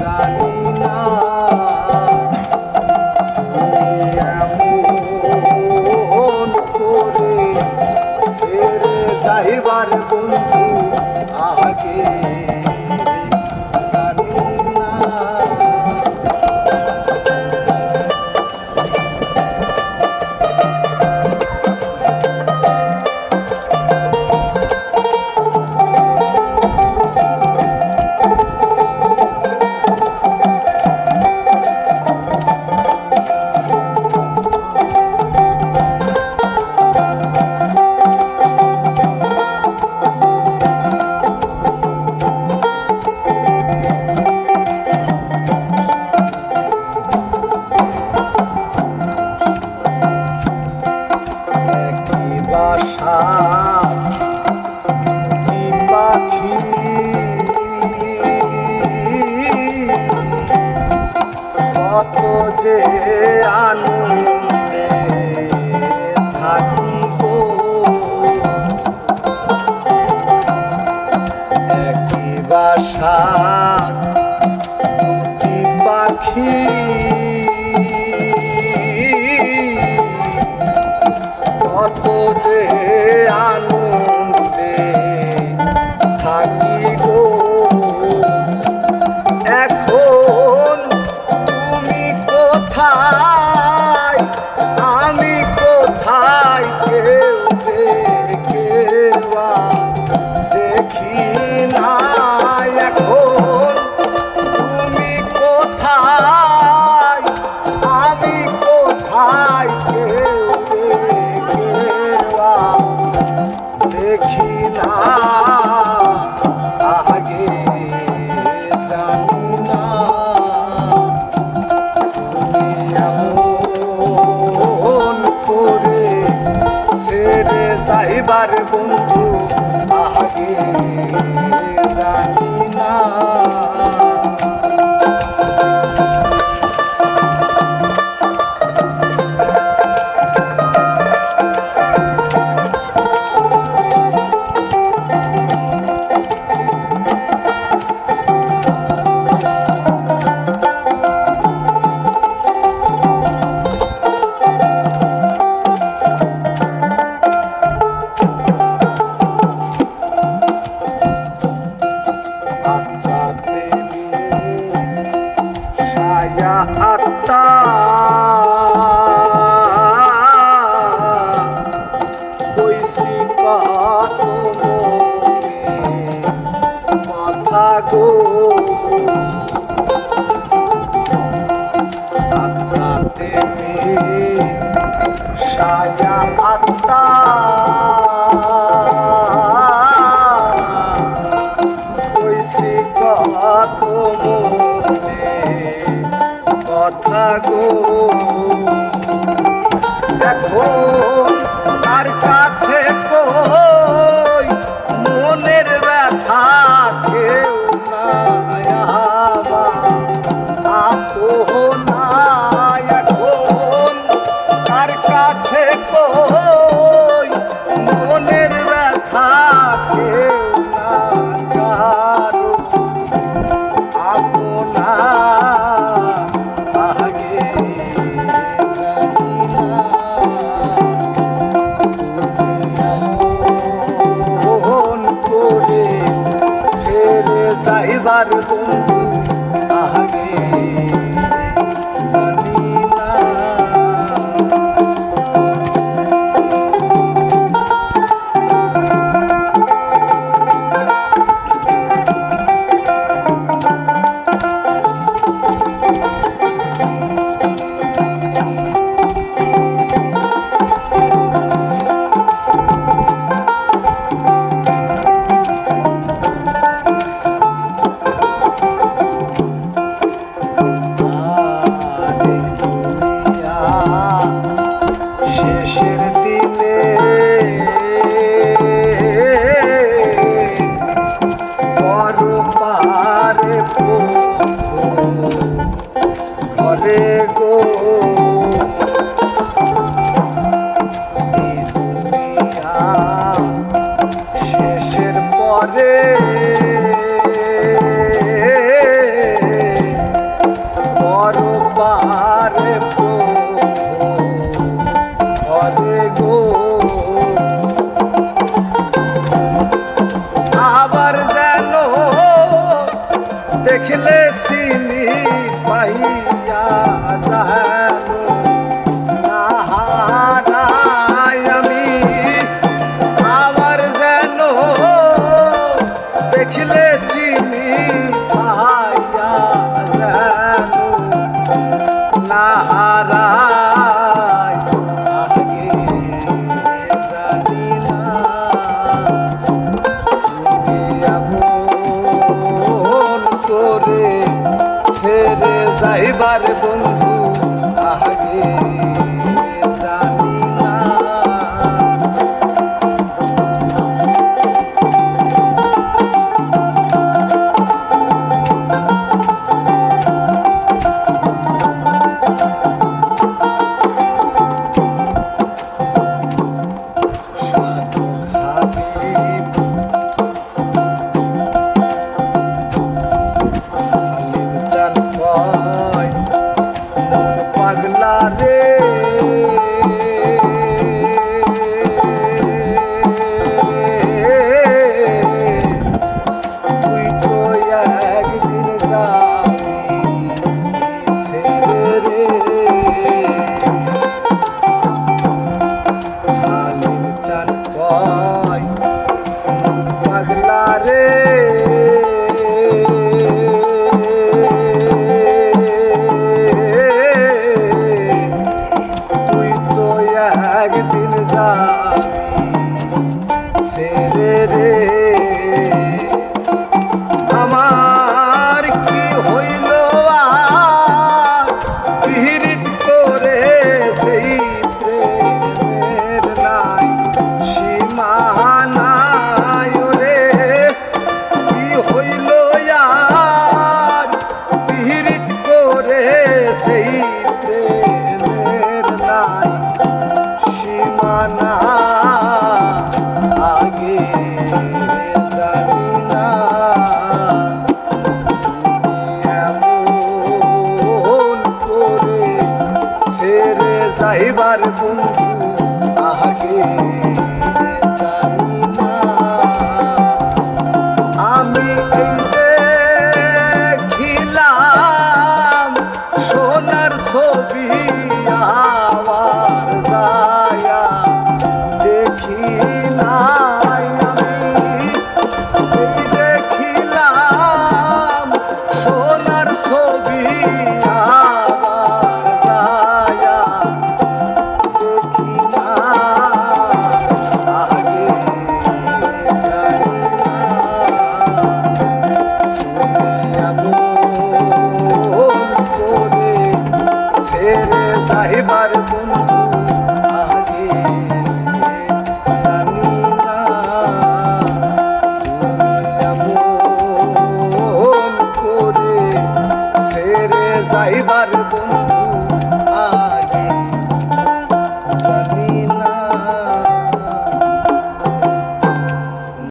জানি না তুমি এমন করে ছেড়ে যাইবার বন্ধু আগে জানি না। বাসা পাখি কত যে আনন্দে থাকি গো একই বাসা পাখি কত যে আনন্দে থাকি গো এখন তুমি কোথায় আমি কোথায় কেউ দেখেওয়া দেখি না এখন তুমি কোথায় আমি কোথায় কেউ দেখি না আগে জানি না তুমি এমন করে ছেড়ে যাইবার বন্ধু আগে জানি না। আত্মা কইছি কত কথা গো আত্মাতে সায়া আত্মা কইছি কত কথা গো দেখো তার কাছে কই মনের ব্যথা কেউ নাই আপন এখন তার কাছে কই মনের ব্যথা কেউ না কারো আপনা যাইবার বন্ধু আগে জানি না। দেখলে চিনি পাইয়া জানো না হারাই আমি আবার যেন দেখলে চিনি পাইয়া জানো না হারাই আগে জানি না করে ছেড়ে যাইবার বন্ধু আগে জানি না পাগলা রে তুই তো একদিন যাবি ছেড়ে রে হালিম চান কয় পাগলা রে একদিন যাবি ছেড়ে রে আমার কি হইল পিহিত করে যেই প্রেমের নাই সীমা নাই রে কি হইল পিহিত করে যেই প্রেমের নাই সীমানা আগে জানি না এমন করে ছেড়ে যাইবার বন্ধু আগে জানি না আমি এই দেখিলাম সোনার ছবি আবার যায়া দেখি নাই আমি এই দেখিলাম সোনার ছবি আবার যায়া দেখি না আগে জানি না করে ছেড়ে যাইবার বন্ধু আগে জানি না এমন করে ছেড়ে যাইবার বন্ধু